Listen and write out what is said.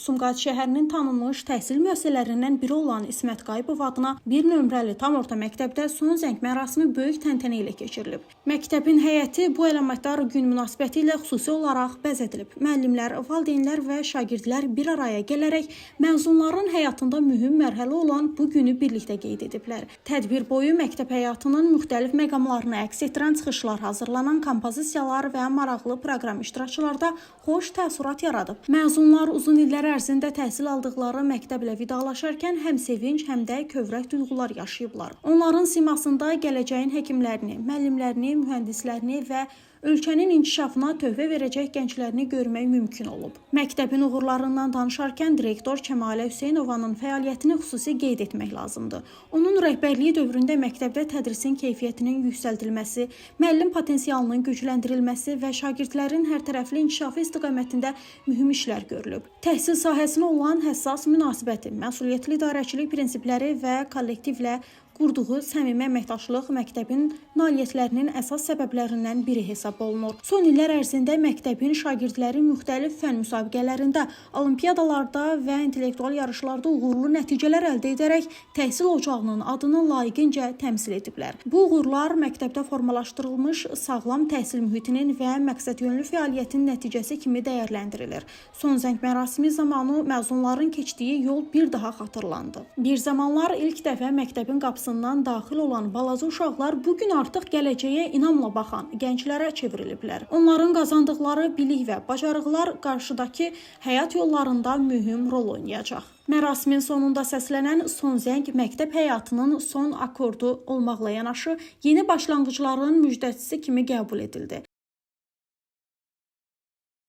Sumqayıt şəhərinin tanınmış təhsil müəssisələrindən biri olan İsmət Qayıbov adına bir nömrəli tam orta məktəbdə son zəng mərasimi böyük təntənə ilə keçirilib. Məktəbin heyəti bu əlamətdar gün münasibətilə xüsusi olaraq bəzədilib. Müəllimlər, valideynlər və şagirdlər bir araya gələrək məzunların həyatında mühüm mərhələ olan bu günü birlikdə qeyd ediblər. Tədbir boyu məktəb həyatının müxtəlif məqamlarını əks etdirən çıxışlar hazırlanan kompozisiyalar və maraqlı proqram iştirakçılarda xoş təəssürat yaradıb. Məzunlar uzun illər ərzində təhsil aldıqları məktəblə vidalaşarkən həm sevinc, həm də kövrək duyğular yaşayıblar. Onların simasında gələcəyin həkimlərini, müəllimlərini, mühəndislərini və ölkənin inkişafına töhfə verəcək gənclərini görmək mümkün olub. Məktəbin uğurlarından danışarkən direktor Kəmalə Hüseynovanın fəaliyyətini xüsusi qeyd etmək lazımdır. Onun rəhbərliyi dövründə məktəbdə tədrisin keyfiyyətinin yüksəldilməsi, müəllim potensialının gücləndirilməsi və şagirdlərin hərtərəfli inkişafı istiqamətində mühüm işlər görülüb. Təhsil sahəsinə olan həssas münasibəti, məsuliyyətli idarəçilik prinsipləri və kollektivlə qurduğu səmimi əməkdaşlıq məktəbin nailiyyətlərinin əsas səbəblərindən biri hesab olunur. Son illər ərzində məktəbin şagirdləri müxtəlif fənn müsabiqələrində, olimpiyadalarda və intellektual yarışlarda uğurlu nəticələr əldə edərək təhsil ocağının adını layiqincə təmsil ediblər. Bu uğurlar məktəbdə formalaşdırılmış sağlam təhsil mühitinin və məqsədyönlü fəaliyyətin nəticəsi kimi dəyərləndirilir. Son zəng mərasimi zamanı məzunların keçdiyi yol bir daha xatırlandı. Bir zamanlar ilk dəfə məktəbin qapısından daxil olan balaca uşaqlar bugün artıq gələcəyə inamla baxan gənclərə çevriliblər. Onların qazandıqları bilik və bacarıqlar qarşıdakı həyat yollarında mühüm rol oynayacaq. Mərasimin sonunda səslənən son zəng məktəb həyatının son akordu olmaqla yanaşı yeni başlanğıcların müjdəçisi kimi qəbul edildi.